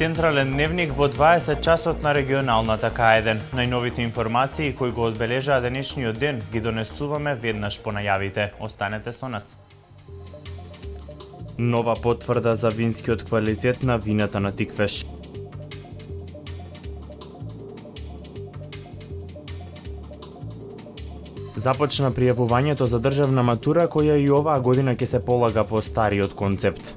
Централен дневник во 20 часот на регионалната К1. Најновите информации кои го одбележаа денешниот ден ги донесуваме веднаш по најавите. Останете со нас. Нова потврда за винскиот квалитет на вината на Тиквеш. Започна пријавувањето за државна матура која и оваа година ќе се полага по стариот концепт.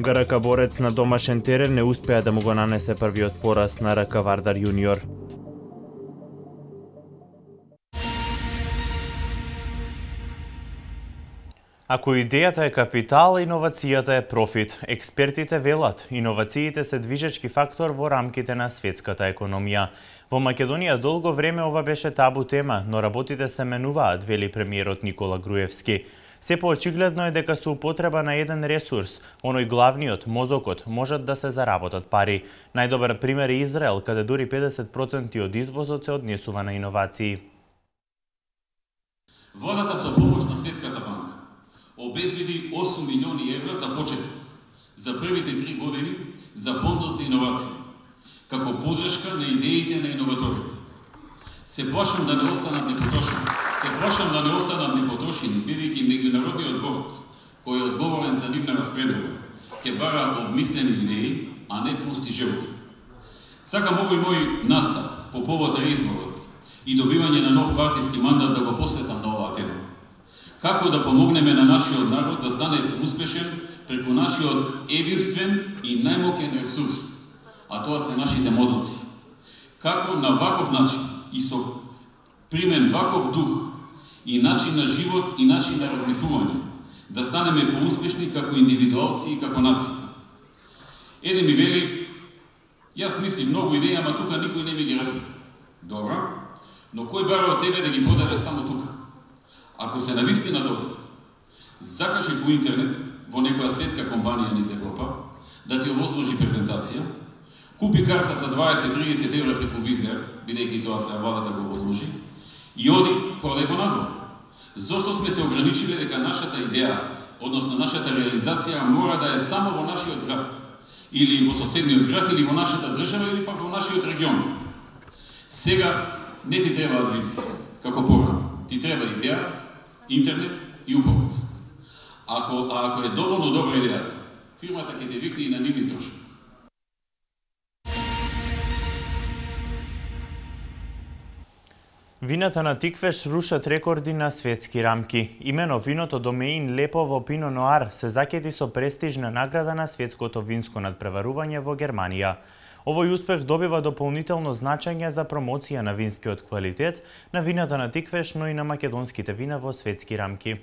ГРК борец на домашен терен не успеа да му го нанесе првиот пораз на РК Вардар јуниор. Ако идејата е капитал, иновацијата е профит. Експертите велат, иновациите се движечки фактор во рамките на светската економија. Во Македонија долго време ова беше табу тема, но работите се менуваат, вели премиерот Никола Груевски. Се поочигледно е дека со употреба на еден ресурс, оној главниот, мозокот, можат да се заработат пари. Најдобар пример е Израел, каде дури 50% од извозот се однесува на иновации. Владата со помош на Светската банка обезбеди 8 милиони евра за почеток за првите 3 години за фондот за иновации, како подршка на идеите на иноваторите. Се плашам да не останат непотрошени, бидејќи меѓународниот борд, кој е одговорен за нивна распределба, ќе бара обмислени идеи, а не пусти желби. Сакам овој мој настап по повод реизборот и добивање на нов партиски мандат да го посветам на оваа тема. Како да помогнеме на нашиот народ да стане успешен преку нашиот единствен и најмоќен ресурс, а тоа се нашите мозоци. Како на ваков начин и со примен ваков дух и начин на живот и начин на размислување да станеме поуспешни како индивидуалци и како нација. Еден ми вели, јас мислив многу идеи, ама тука никој не ми ги разбира. Добро, но кој бара од тебе да ги продадеш само тука? Ако се навистина добро, закажи по интернет во некоја светска компанија низ Европа да ти овозможи презентација, купи карта за 20-30 евра преку Визер, бидејќи тоа се владата го возможи, и оди продај го надвор. Зошто сме се ограничиле дека нашата идеја, односно нашата реализација мора да е само во нашиот град, или во соседниот град, или во нашата држава, или пак во нашиот регион? Сега не ти требаат визи, како порано. Ти треба идеја, интернет и уповест. Ако е доволно добра идејата, фирмата ќе те викне и на нивни трошови. Вината на Тиквеш рушат рекорди на светски рамки. Имено виното Домеин Лепово Пино Ноар се закети со престижна награда на светското винско надпреварување во Германија. Овој успех добива дополнително значење за промоција на винскиот квалитет на вината на Тиквеш, но и на македонските вина во светски рамки.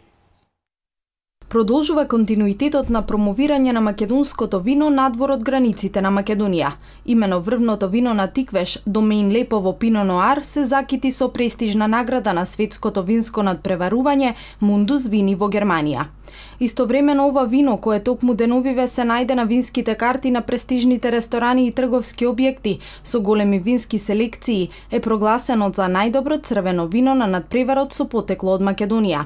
Продолжува континуитетот на промовирање на македонското вино надвор од границите на Македонија. Имено врвното вино на Тиквеш, Домеин Лепово Пино Ноар, се закити со престижна награда на светското винско надпреварување Мундус Вини во Германија. Истовремено ова вино, кое токму деновиве се најде на винските карти на престижните ресторани и трговски објекти со големи вински селекции, е прогласено за најдобро црвено вино на надпреварот со потекло од Македонија.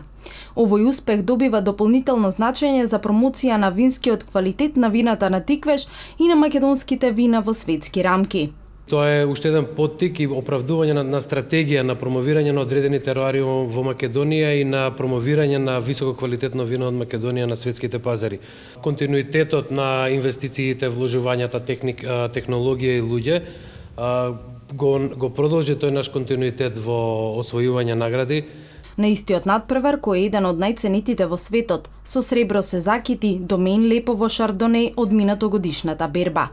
Овој успех добива дополнително значење за промоција на винскиот квалитет на вината на Тиквеш и на македонските вина во светски рамки. Тоа е уште еден поттик и оправдување на стратегија на промовирање на одредени теруари во Македонија и на промовирање на висококвалитетно вино од Македонија на светските пазари. Континуитетот на инвестициите, вложувањата, технологија и луѓе го продолжи тој наш континуитет во освојување награди. На истиот надпревар, кој е еден од најценитите во светот, со сребро се закити Домеин Лепово Шардоне од минатогодишната берба.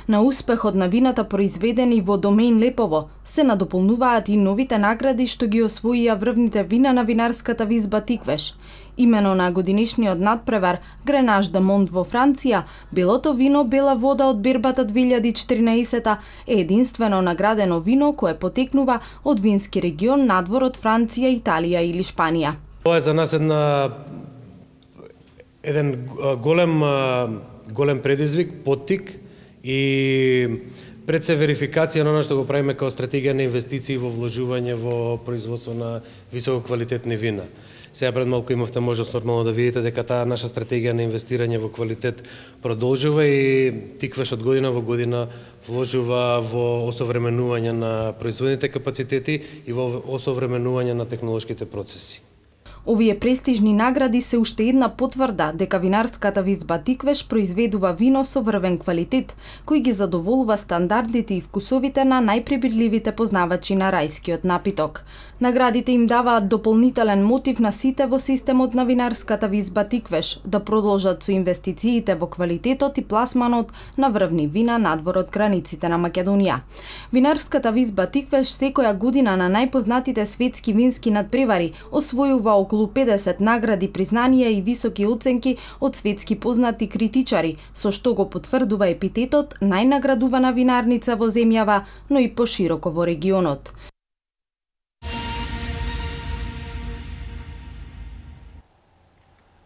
На успехот на вината произведени во Домеин Лепово се надополнуваат и новите награди што ги освоија врвните вина на винарската визба Тиквеш. Имено на годинишниот надпревар Гренаж де Монт во Франција, белото вино Бела вода од бербата 2014 е единствено наградено вино кое потекнува од вински регион надвор од Франција, Италија или Шпанија. Тоа е за нас еден голем предизвик, поттик и пред се верификација на она што го правиме као стратегија на инвестиции во вложување во производство на висококвалитетни вина. Сега пред малку имавте можност нормално да видите дека таа наша стратегија на инвестирање во квалитет продолжува и Тиквеш од година во година вложува во осовременување на производните капацитети и во осовременување на технолошките процеси. Овие престижни награди се уште една потврда дека винарската визба Тиквеш произведува вино со врвен квалитет, кој ги задоволува стандардите и вкусовите на најпребирливите познавачи на рајскиот напиток. Наградите им даваат дополнителен мотив на сите во системот на винарската визба Тиквеш да продолжат со инвестициите во квалитетот и пласманот на врвни вина надвор од границите на Македонија. Винарската визба Тиквеш секоја година на најпознатите светски вински надпревари освојува околу 50 награди, признанија и високи оценки од светски познати критичари, со што го потврдува епитетот најнаградувана винарница во земјава, но и пошироко во регионот.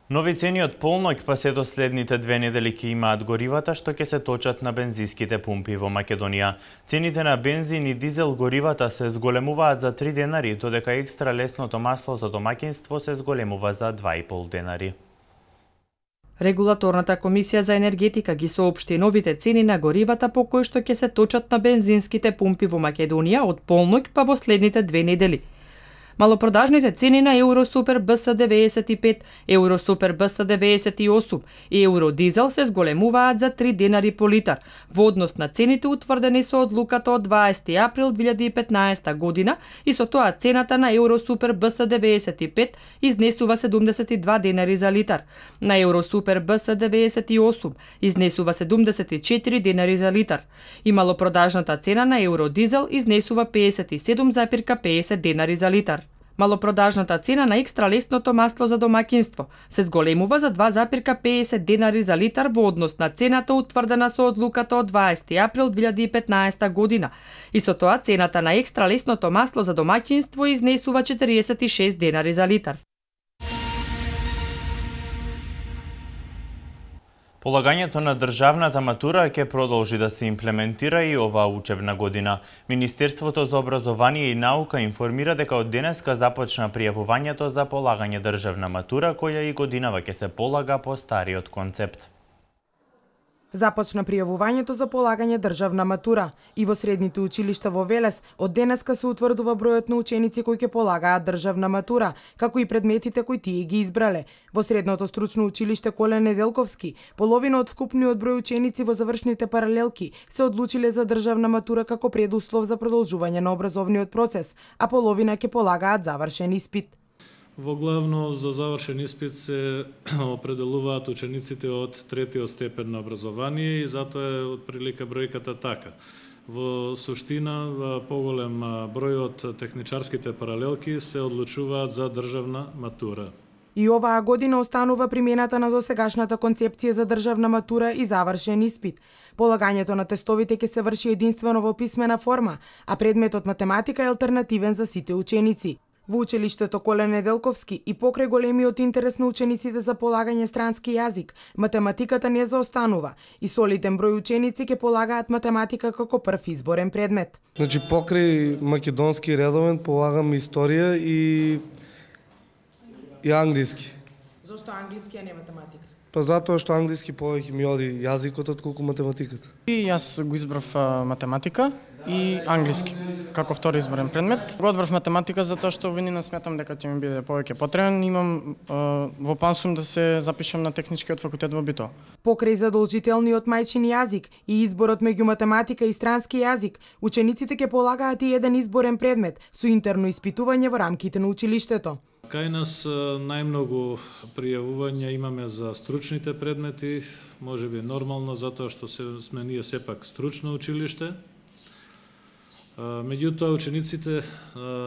Нови цени од полноќ па се до следните 2 недели ќе имаат горивата што ќе се точат на бензинските пумпи во Македонија. Цените на бензин и дизел горивата се зголемуваат за 3 денари, додека екстра лесното масло за домаќинство се зголемува за 2,5 денари. Регулаторната комисија за енергетика ги соопшти новите цени на горивата по кои што ќе се точат на бензинските пумпи во Македонија од полноќ па во следните 2 недели. Малопродажните цени на Евросупер БС 95, Евросупер БС 98 и Евродизел се зголемуваат за 3 денари по литар, во однос на цените утврдени со одлуката од 20 април 2015 година и со тоа цената на Евросупер БС 95 изнесува 72 денари за литар, на Евросупер БС 98 изнесува 74 денари за литар и малопродажната цена на Евродизел изнесува 57,50 денари за литар. Малопродажната цена на екстра лесното масло за домаќинство се зголемува за 2,50 денари за литар во однос на цената утврдена со одлуката од 20 април 2015 година и со тоа цената на екстра лесното масло за домаќинство изнесува 46 денари за литар. Полагањето на државната матура ќе продолжи да се имплементира и оваа учебна година. Министерството за образование и наука информира дека од денеска започна пријавувањето за полагање државна матура, која и годинава ќе се полага по стариот концепт. Започна пријавувањето за полагање државна матура и во средните училишта во Велес од денеска се утврдува бројот на ученици кои ќе полагаат државна матура, како и предметите кои тие ги избрале. Во средното стручно училиште Коле Неделковски, половина од вкупниот број ученици во завршните паралелки се одлучиле за државна матура како предуслов за продолжување на образовниот процес, а половина ќе полагаат завршен испит. Во главно за завршен испит се определуваат учениците од третиот степен на образование и затоа е отприлика бројката така. Во суштина, поголем број од техничарските паралелки се одлучуваат за државна матура. И оваа година останува примената на досегашната концепција за државна матура и завршен испит. Полагањето на тестовите ќе се врши единствено во писмена форма, а предметот математика е алтернативен за сите ученици. Во училиштето Коле Неделковски и покрај големиот интерес на учениците за полагање странски јазик, математиката не заостанува и солиден број ученици ќе полагаат математика како прв изборен предмет. Значи покрај македонски редовен полагам историја и англиски. Зошто англиски, а не математика? Па затоа што англиски повеќе ми оди јазикот отколку математиката. И јас го избрав математика и англиски како втори изборен предмет. Го одбрав математика затоа што винина сметам дека ќе ми биде повеќе потребен. Имам во план сум да се запишам на техничкиот факултет во Битола. Покрај задолжителниот мајчин јазик и изборот меѓу математика и странски јазик, учениците ќе полагаат и еден изборен предмет со интерно испитување во рамките на училиштето. Кај нас најмногу пријавувања имаме за стручните предмети, можеби нормално затоа што сме ние сепак стручно училиште. Меѓутоа учениците,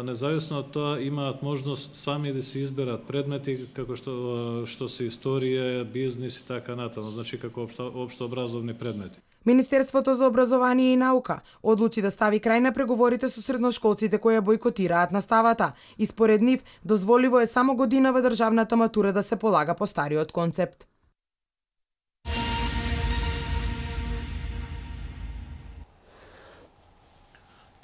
независно од тоа, имаат можност сами да се изберат предмети како што се историја, бизнис и така натаму, значи како општообразовни предмети. Министерството за образование и наука одлучи да стави крај на преговорите со средношколците кои ја бојкотираат наставата и според нив дозволиво е само годинава државната матура да се полага по стариот концепт.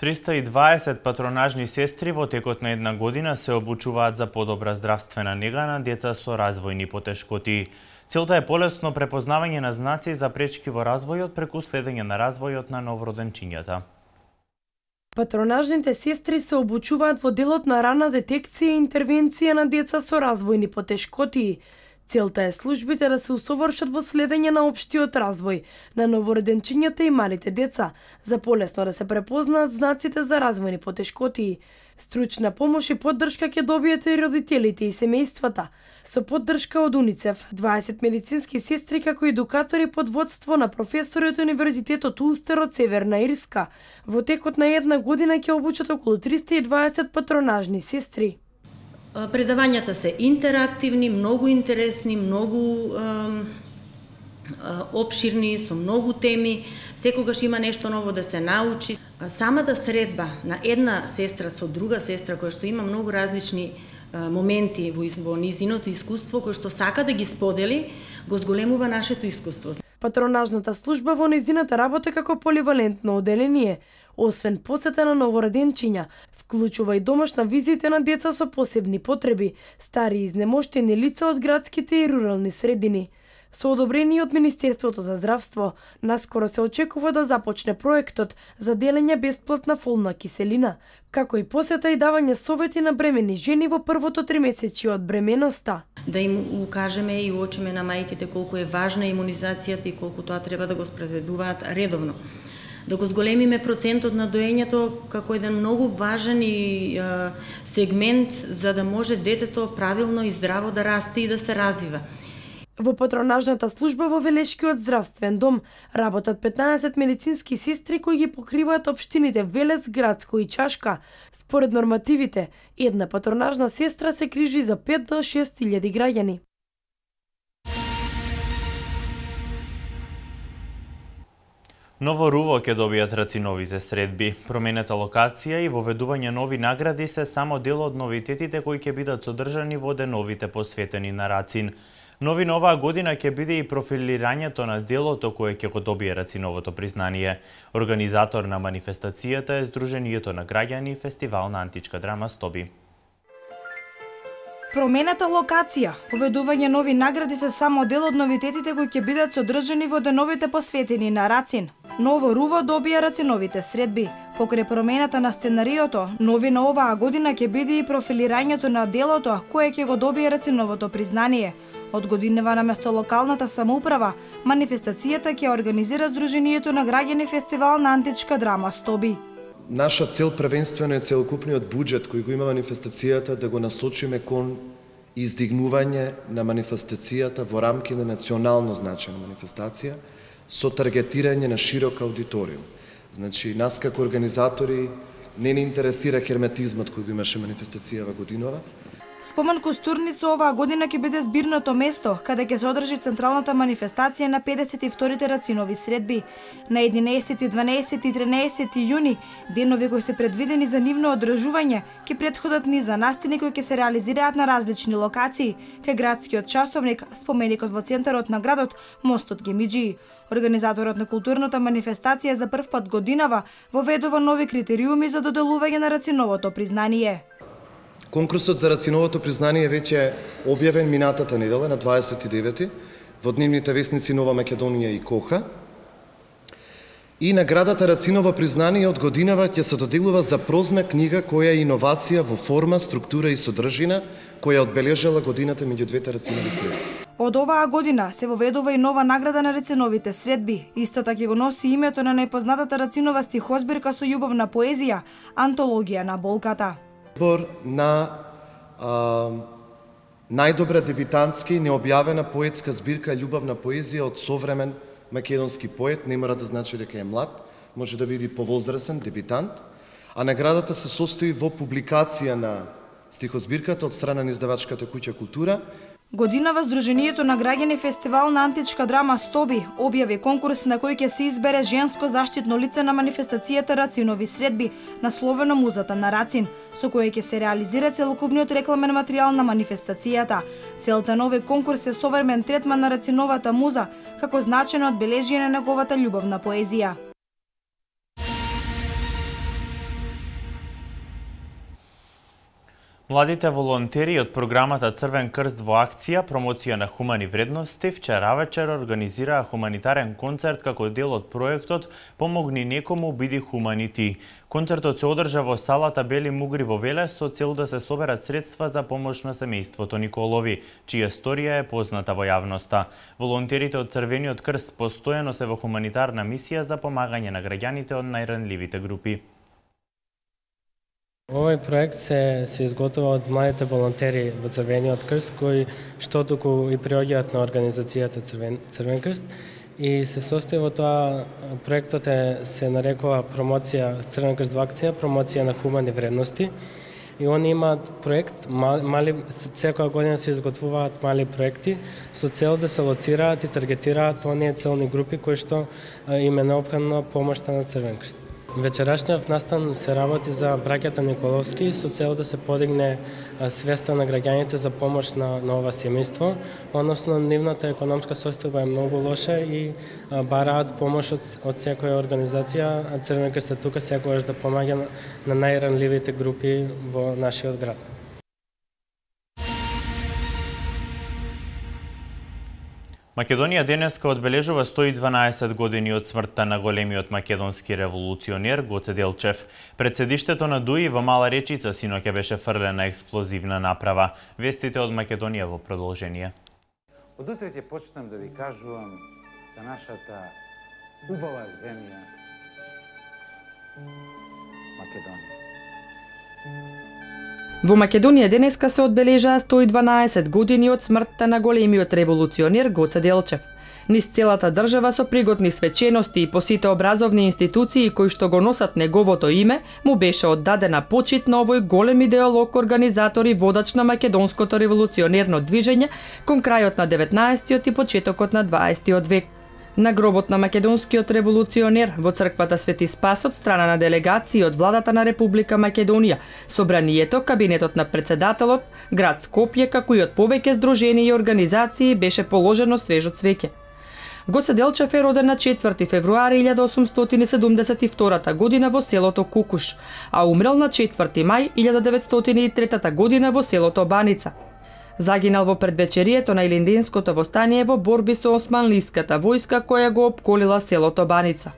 320 патронажни сестри во текот на една година се обучуваат за подобра здравствена нега на деца со развојни потешкоти. Целта е полесно препознавање на знаци за пречки во развојот преку следење на развојот на новороденчињата. Патронажните сестри се обучуваат во делот на рана детекција и интервенција на деца со развојни потешкоти. Целта е службите да се усовршат во следење на општиот развој на новороденчињата и малите деца, за полесно да се препознаат знаците за развојни потешкоти. Стручна помош и поддршка ќе добиете и родителите и семејствата. Со поддршка од УНИЦЕФ, 20 медицински сестри како едукатори под водство на професори од Универзитетот Улстер од Северна Ирска, во текот на една година ќе обучат околу 320 патронажни сестри. Предавањата се интерактивни, многу интересни, многу опширни, со многу теми, секогаш има нешто ново да се научи. Самата средба на една сестра со друга сестра, која што има многу различни моменти во низиното искуство, кој што сака да ги сподели, го зголемува нашето искуство. Патронажната служба во низината работа како поливалентно оделение, освен посета на новороденчиња, вклучува и домашна визита на деца со посебни потреби, стари и изнемоштени лица од градските и рурални средини. Со одобрение од Министерството за здравство, наскоро се очекува да започне проектот за делење бесплатна фолна киселина, како и посета и давање совети на бремени жени во првото тримесечје од бременоста. Да им укажеме и уочиме на мајките колку е важна имунизацијата и колку тоа треба да го спроведуваат редовно. Да го зголемиме процентот на доењето како еден многу важен и сегмент за да може детето правилно и здраво да расте и да се развива. Во патронажната служба во Велешкиот здравствен дом работат 15 медицински сестри кои ги покриваат општините Велес, Градско и Чашка. Според нормативите, една патронажна сестра се грижи за 5 до 6.000 граѓани. Ново руво ќе добијат рациновите средби. Променета локација и воведување нови награди се само дел од новитетите кои ќе бидат содржани во деновите посветени на Рацин. Новина оваа година ќе биде и профилирањето на делото кое ќе го добие Рациновото признание. Организатор на манифестацијата е Сдруженијето на граѓани Фестивал на античка драма Стоби. Промената локација, воведување нови награди се само дел од новитетите кои ќе бидат содржани во деновите посветени на Рацин. Ново руво добија Рациновите средби. Покрај промената на сценариото, новина оваа година ќе биде и профилирањето на делото кое ќе го добие Рациновото признание. Од годинава на место локалната самоуправа, манифестацијата ќе организира Сдруженијето на граѓани Фестивал на античка драма Стоби. Наша цел првенствено е целокупниот буџет кој го има манифестацијата да го насочиме кон издигнување на манифестацијата во рамки на национално значајна манифестација со таргетирање на широк аудиториум. Значи, нас како организатори не ни интересира херметизмот кој го имаше манифестацијава годинова. Спомен Костурница оваа година ќе биде збирното место каде ќе се одржи централната манифестација на 52-те Рацинови средби. На 11, 12 и 13 јуни, денови кои се предвидени за нивно одржување, ќе претходат низ за настани кои ќе се реализираат на различни локации, кај градскиот часовник, споменикот во центарот на градот, мостот Гемиџии. Организаторот на културната манифестација за прв пат годинава воведува нови критериуми за доделување на Рациновото признание. Конкурсот за Рациновото признание веќе е објавен минатата недела на 29 во дневните весници Нова Македонија и Коха. И наградата Рациново признание од годинава ќе се доделува за прозна книга која е иновација во форма, структура и содржина, која одбележала годината меѓу двете Рацинови средби. Од оваа година се воведува и нова награда на Рациновите средби. Истата ќе го носи името на најпознатата Рацинова стихозбирка со љубовна поезија, Антологија на болката. Избор на најдобра дебитантски необјавена поетска збирка љубовна поезија од современ македонски поет, не мора да значи дека е млад, може да биде повозрасен дебитант, а наградата се состои во публикација на стихозбирката од страна на издавачката куќа Култура. Годинава Сдруженијето на граѓани Фестивал на античка драма Стоби објави конкурс на кој ќе се избере женско заштитно лице на манифестацијата Рацинови средби, насловено Музата на Рацин, со кој ќе се реализира целокупниот рекламен материјал на манифестацијата. Целта на овој конкурс е современ третман на Рациновата муза, како значајно одбележие на неговата љубовна поезија. Младите волонтери од програмата Црвен крст во акција промоција на хумани вредности вчера вечер организираа хуманитарен концерт како дел од проектот Помогни некому, биди хумани ти. Концертот се одржа во салата Бели Мугри во Велес со цел да се соберат средства за помош на семејството Николови, чија историја е позната во јавноста. Волонтерите од Црвениот крст постојано се во хуманитарна мисија за помагање на граѓаните од најранливите групи. Овој проект се изготвува од младите волонтери во Црвениот крст, кои што туку и приоѓаат на организацијата Црвен крст, и се состои во тоа. Проектот се нарекува промоција Црвен крст во акција, промоција на хумани вредности, и они имаат проект, секоја година се изготвуваат мали проекти со цел да се лоцираат и таргетираат оние целни групи кои што им е неопходна помошта на Црвен крст. Вечерашниот настан се работи за браќата Николовски со цел да се подигне свеста на граѓаните за помош на ова семејство, односно нивната економска состојба е многу лоша и бараат помош од секоја организација, а Црвен крст е тука секогаш да помаѓа на најранливите групи во нашиот град. Македонија денеска одбележува 112 години од смртта на големиот македонски револуционер Гоце Делчев. Пред седиштето на ДУИ во Мала Речица синоќа беше фрлена експлозивна направа. Вестите од Македонија во продолжение. Од утре ќе почнам да ви кажувам за нашата убава земја Македонија. Во Македонија денеска се одбележаа 112 години од смртта на големиот револуционер Гоце Делчев. Низ целата држава со пригодни свечености и по сите образовни институции кои што го носат неговото име, му беше оддадена почит на овој голем идеолог, организатор и водач на македонското револуционерно движење кон крајот на 19-тиот и почетокот на 20-тиот век. На гробот на македонскиот револуционер во црквата Свети Спас од страна на делегации од владата на Република Македонија, собранието, кабинетот на председателот, град Скопје, како и од повеќе здружени и организации беше положено свежо цвеќе. Гоце Делчев е роден на 4 февруари 1872 година во селото Кукуш, а умрел на 4 мај 1903 година во селото Баница. Загинал во предвечерието на Илинденското востание во борби со османлиската војска која го опколила селото Баница.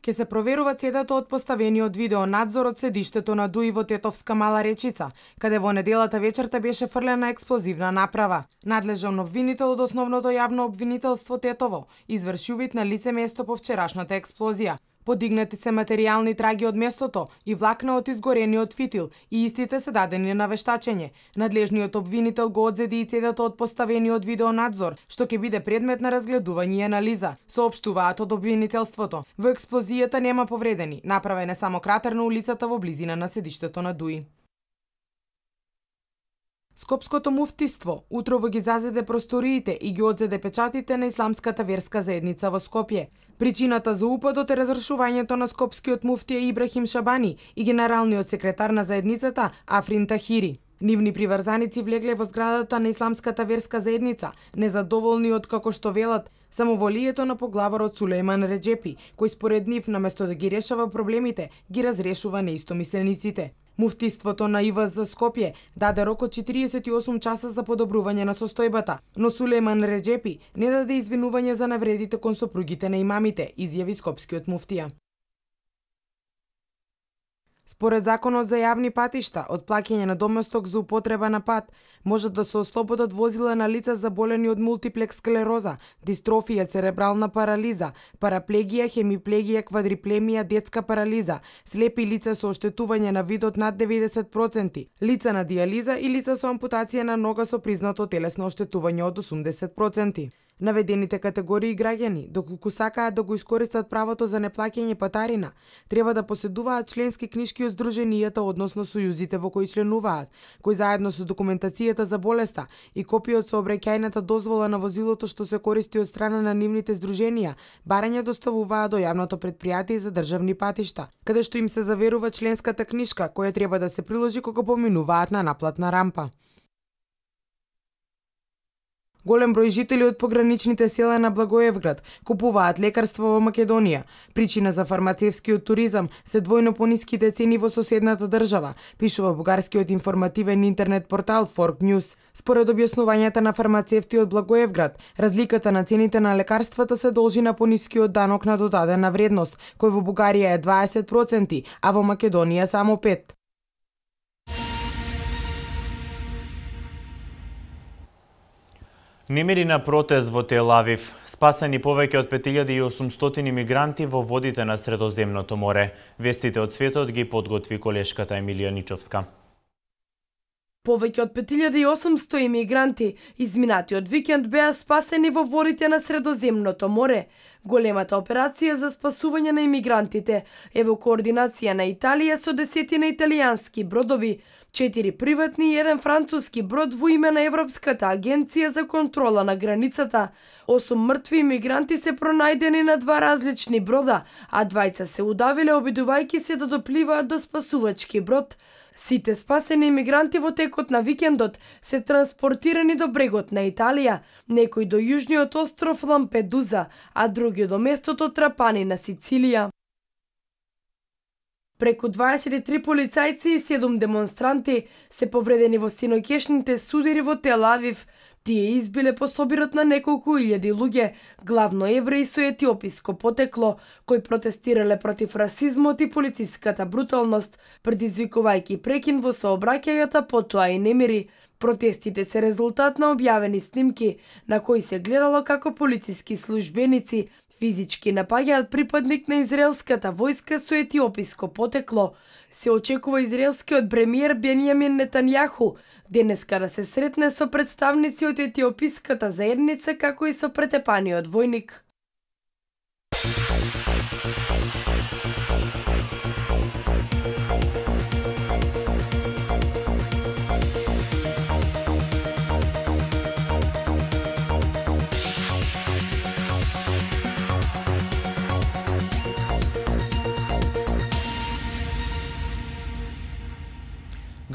Ке се проверува цедата од поставениот видеонадзор од седиштето на ДУИ во Тетовска Мала Речица, каде во неделата вечерта беше фрлена експлозивна направа. Надлежен обвинител од основното јавно обвинителство Тетово изврши увид на лице место по вчерашната експлозија. Подигнати се материјални траги од местото и влакна од изгорениот фитил и истите се дадени на вештачење. Надлежниот обвинител го одзеди и цедата од поставениот видеонадзор, што ќе биде предмет на разгледување и анализа, соопштуваат од обвинителството. Во експлозијата нема повредени, направен е само кратер на улицата во близина на седиштето на ДУИ. Скопското муфтиство утрово ги зазеде просториите и ги одзеде печатите на исламската верска заедница во Скопје. Причината за упадот е разрушувањето на скопскиот муфтија Ибрахим Шабани и генералниот секретар на заедницата Африн Тахири. Нивни приврзаници влегле во зградата на исламската верска заедница, незадоволни од, како што велат, самоволието на поглаварот Сулејман Реджепи, кој според нив наместо да ги решава проблемите, ги разрешува неистомислениците. Муфтиството на ИВЗ Скопје даде рок од 48 часа за подобрување на состојбата, но Сулејман Реджепи не даде извинување за навредите кон сопругите на имамите, изјави скопскиот муфтија. Според законот за јавни патишта, од плаќање на доместок за употреба на пат, можат да се ослободат возила на лица заболени од мултиплекс склероза, дистрофија, церебрална парализа, параплегија, хемиплегија, квадриплемија, детска парализа, слепи лица со оштетување на видот над 90%, лица на диализа и лица со ампутација на нога со признато телесно оштетување од 80%. Наведените категории граѓани, доколку сакаат да го искористат правото за неплаќање патарина, треба да поседуваат членски книшки од здруженијата, односно сојузите во кои членуваат, кои заедно со документацијата за болеста и копија од сообраќајната дозвола на возилото што се користи од страна на нивните здруженија, барање доставуваат до јавното претпријатие за државни патишта, каде што им се заверува членската книшка која треба да се приложи кога поминуваат на наплатна рампа. Голем број жители од пограничните села на Благоевград купуваат лекарства во Македонија. Причина за фармацевскиот туризам се двојно пониските цени во соседната држава, пишува бугарскиот информативен интернет портал Fork News. Според објаснувањата на фармацевти од Благоевград, разликата на цените на лекарствата се должи на понискиот данок на додадена вредност, кој во Бугарија е 20%, а во Македонија само 5%. Немири на протест во Тел Авив. Спасени повеќе од 5800 имигранти во водите на Средоземното море. Вестите од светот ги подготви колешката Емилија Ничовска. Повеќе од 5800 имигранти изминатиот викенд беа спасени во водите на Средоземното море. Големата операција за спасување на имигрантите е во координација на Италија со 10 италијански бродови, 4 приватни и 1 француски брод во име на Европската агенција за контрола на границата. 8 мртви имигранти се пронајдени на 2 различни брода, а 2 се удавиле обидувајќи се да допливаат до спасувачки брод. Сите спасени имигранти во текот на викендот се транспортирани до брегот на Италија, некои до јужниот остров Лампедуза, а други до местото Трапани на Сицилија. Преку 23 полицајци и 7 демонстранти се повредени во синоќешните судири во Тел Авив. Тие избиле по собирот на неколку илјади луѓе, главно евреи со етиописко потекло, кои протестирале против расизмот и полициската бруталност, предизвикувајќи прекин во сообраќајата, потоа и немири. Протестите се резултат на објавени снимки, на кои се гледало како полициски службеници физички напаѓаат припадник на израелската војска со етиописко потекло. Се очекува израелскиот премиер Бенјамин Нетањаху денеска да се сретне со представници од етиописката заедница, како и со претепаниот војник.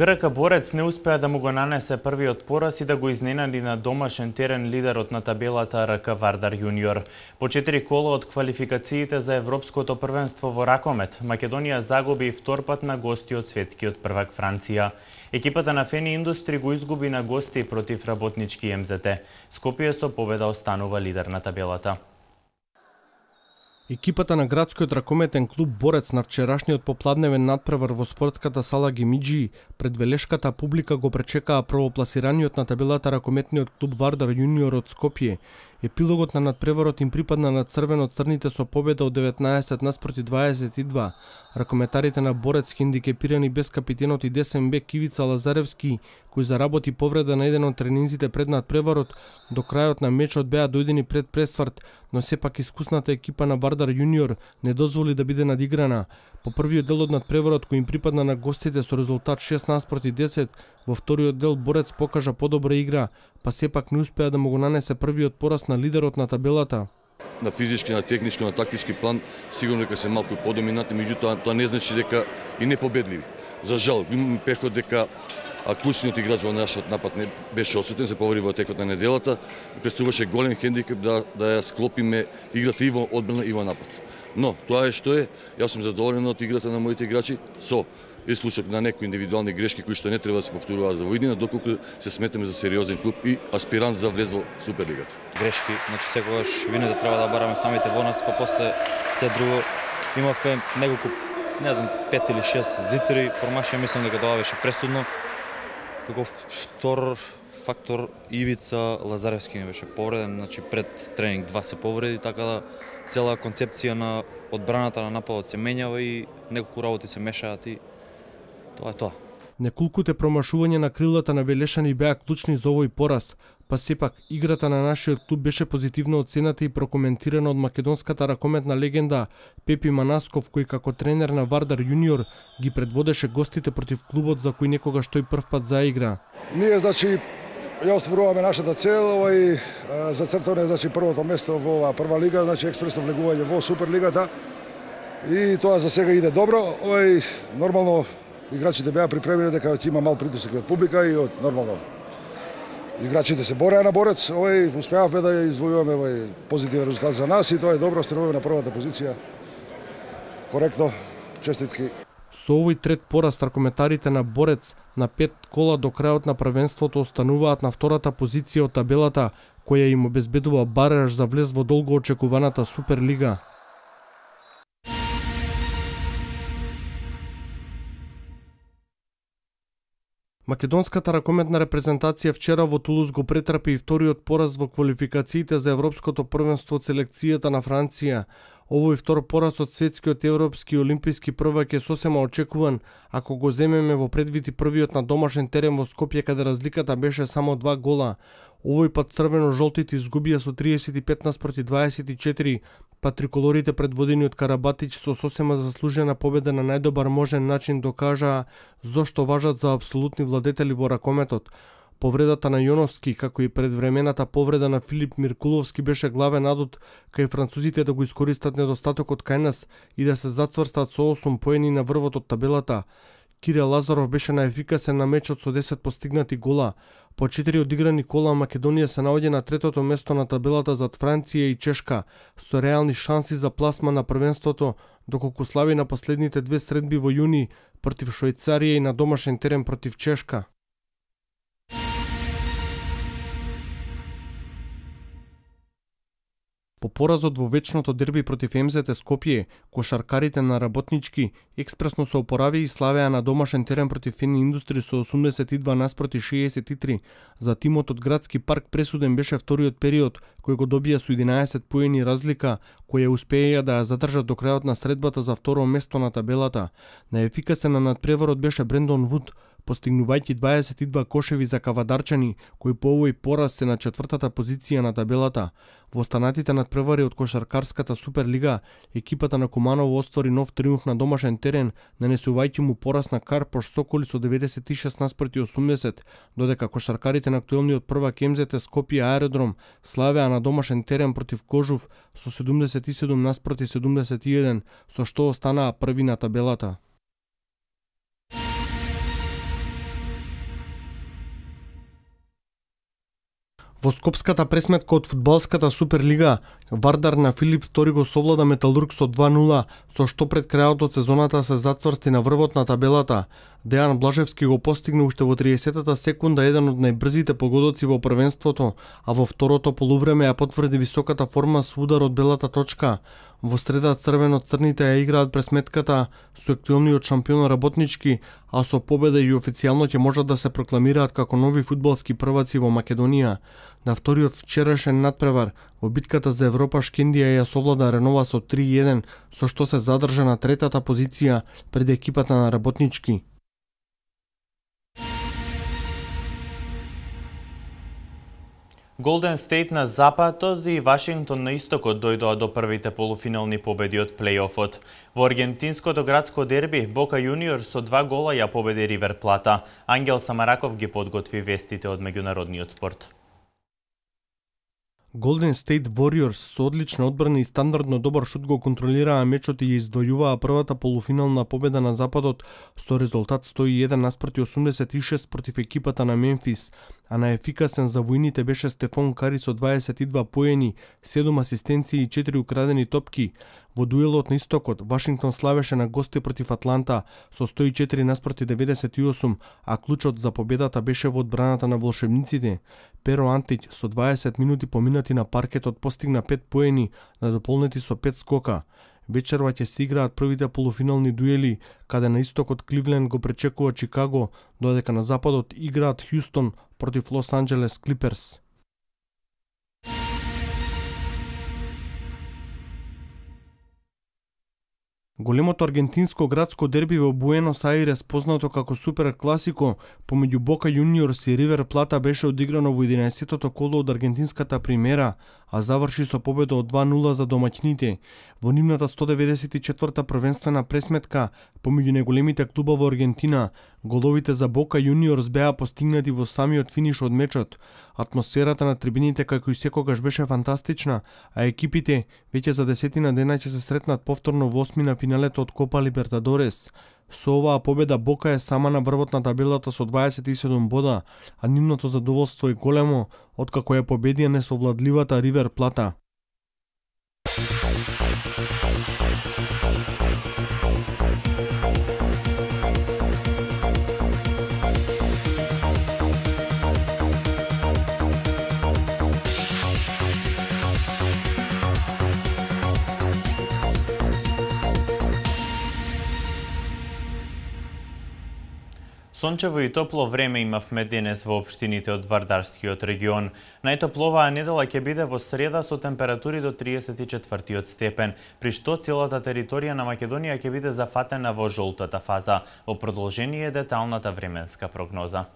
ГРК борец не успеа да му го нанесе првиот пораз и да го изненади на домашен терен лидерот на табелата РК Вардар Јуниор. По 4 кола од квалификациите за Европското првенство во ракомет, Македонија загуби и втор пат на гости од светскиот првак Франција. Екипата на Фени Индустри го изгуби на гости против работнички МЗТ. Скопје со победа останува лидер на табелата. Екипата на градскиот ракометен клуб Борец на вчерашниот попладневен надпревар во спортската сала Гимиџи пред велешката публика го пречекаа првопласираниот на табелата ракометниот клуб Вардар Јуниор од Скопје. Епилогот на надпреварот им припадна на црвено-црните со победа од 19 наспроти 22. Ракометарите на Борец хендикепирани без капитенот и десен бек Ивица Лазаревски, кој заработи повреда на еден од тренинзите пред надпреварот, до крајот на мечот беа дојдени пред пресврт, но сепак искусната екипа на Вардар Јуниор не дозволи да биде надиграна. По првиот дел од надпреварот кој им припадна на гостите со резултат 6 наспроти 10, во вториот дел Борец покажа подобра игра, па сепак не успеа да му го нанесе првиот пораз на лидерот на табелата. На физички, на технички, на тактички план сигурно дека се малку подоминатни, меѓутоа тоа не значи дека и непобедливи. За жал, имаме преход дека клучниот играч во нашиот напад не беше отсутен, се повреди во текот на неделата и представуваше голем хендикеп да ја склопиме играта и во одбрана и во напад. Но тоа е што е, јас сум задоволен од играта на моите играчи со исклучок на некои индивидуални грешки кои што не треба да се повторуваат за воиднина, доколку се сметаме за сериозен клуб и аспирант за влез во Суперлигата. Грешки, значи секогаш вината треба да бараме самите во нас, па после се друго. Имавме неколку, не знам, 5 или 6 зицери, промашија, мислам дека тоа беше пресудно. Како втор фактор Ивица Лазаревски не беше повреден, значи пред тренинг 2 се повреди, така да цела концепција на одбраната на нападот се менјава и неколку работи се мешаат и тоа е тоа. Неколкуте промашувања на крилата на Велешани беа клучни за овој пораз, па сепак играта на нашиот клуб беше позитивно оценета и прокоментирана од македонската ракометна легенда Пепи Манасков, кој како тренер на Вардар Јуниор ги предводеше гостите против клубот за кој некогаш тој првпат заигра. Ние, значи, ја остваруваме нашата цел, зацртано е, значи, првото место во оваа прва лига, значи експресно влегување во Суперлигата. И тоа за сега иде добро. Нормално играчите беа припремени дека ќе има мал притисок од публика и од нормално играчите се бореа на Борец, успеавме да извојуваме позитивен резултат за нас и тоа е добро, стануваме на првата позиција. Коректно, честитки. Со овој трет пораст ракометарите на Борец на 5 кола до крајот на првенството остануваат на втората позиција од табелата, која им обезбедува бареж за влез во долго очекуваната Суперлига. Македонската ракометна репрезентација вчера во Тулуз го претрпи и вториот пораз во квалификациите за Европското првенство од селекцијата на Франција. Овој втор пораз од светскиот, европски и олимписки првак е сосема очекуван, ако го земеме во предвид и првиот на домашен терен во Скопје, каде разликата беше само 2 гола. Овој пат црвено-жолтите изгубија со 35-24, па триколорите предводени од Карабатич со сосема заслужена победа на најдобар можен начин докажаа зошто важат за апсолутни владетели во ракометот. Повредата на Јоновски, како и предвремената повреда на Филип Миркуловски беше главен адут кај французите да го искористат недостатокот кај нас и да се зацврстат со 8 поени на врвот од табелата. Кирил Лазаров беше најефикасен на мечот со 10 постигнати гола. По 4 одиграни кола Македонија се наоѓа на третото место на табелата зад Франција и Чешка, со реални шанси за пласма на првенството, доколку слави на последните 2 средби во јуни против Швајцарија и на домашен терен против Чешка. По поразот во вечното дерби против МЗТ Скопје, кошаркарите на Работнички експресно се опорави и славеа на домашен терен против Фин Индустри со 82-63. За тимот од Градски парк пресуден беше вториот период, кој го добија со 11 поени разлика, која успеја да ја задржат до крајот на средбата за второ место на табелата. Најефикасен на надпреварот беше Брендон Вуд, постигнувајќи 22 кошеви за кавадарчани, кои по овој пораз се на 4-та позиција на табелата. Во останатите надпревари од кошаркарската Суперлига, екипата на Куманово оствари нов триумф на домашен терен, нанесувајќи му пораз на Карпош Соколи со 96-80, додека кошаркарите на актуелниот првак МЗТ Скопје Аеродром славеа на домашен терен против Кожув со 77-71, со што останаа први на табелата. Во скопската пресметка од фудбалската Суперлига, Вардар на Филип II го совлада Металург со 2-0, со што пред крајот од сезоната се зацврсти на врвот на табелата. Дејан Блажевски го постигна уште во 30-та секунда еден од најбрзите погодоци во првенството, а во второто полувреме ја потврди високата форма со удар од белата точка. Во среда црвено-црните ја играат пресметката со актуелниот шампион Работнички, а со победа и официјално ќе можат да се прокламираат како нови фудбалски прваци во Македонија. На вториот вчерашен надпревар во битката за Европа Шкендија ја совлада Ренова со 3-1, со што се задржа на третата позиција пред екипата на Работнички. Голден Стейт на западот и Вашингтон на истокот дојдоа до првите полуфинални победи од плейофот. Во аргентинското градско дерби, Бока Јуниор со 2 гола ја победи Ривер Плата. Ангел Самараков ги подготви вестите од меѓународниот спорт. Golden State Warriors со одлична одбрана и стандардно добар шут го контролираа мечот и ја издвојуваа првата полуфинална победа на западот со резултат 101-86 против екипата на Мемфис, а најефикасен за војните беше Стефон Кари со 22 поени, 7 асистенции и 4 украдени топки. Во дуелот на истокот, Вашингтон славеше на гости против Атланта со 104-98, а клучот за победата беше во одбраната на волшебниците. Перо Антич со 20 минути поминати на паркетот постигна 5 поени, надополнети со 5 скока. Вечерва ќе се играат првите полуфинални дуели, каде на истокот Кливленд го пречекува Чикаго, додека на западот играат Хјустон против Лос Анџелес Клиперс. Големото аргентинско градско дерби во Буенос Аирес, познато како Супер Класико, помеѓу Бока Јуниорс и Ривер Плата беше одиграно во 11-тото коло од аргентинската примера, а заврши со победа од 2-0 за домаќините. Во нивната 194-та првенствена пресметка помеѓу најголемите клуба во Аргентина, головите за Бока Јуниорс беа постигнати во самиот финиш од мечот. Атмосферата на трибините како и секогаш беше фантастична, а екипите веќе за 10 дена ќе се сретнат повторно во осмина финалето од Копа Либертадорес. Со оваа победа Бока е сама на врвот на табелата со 27 бода, а нивното задоволство е големо, откако е победија несовладливата Ривер Плата. Сончево и топло време имавме денес во општините од Вардарскиот регион. Најтопло оваа недела ќе биде во среда со температури до 34 степен, при што целата територија на Македонија ќе биде зафатена во жолтата фаза. Во продолжение е деталната временска прогноза.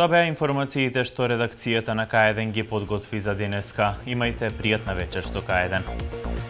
Тоа беа информациите што редакцијата на К1 ги подготви за денеска. Имајте пријатна вечер со К1.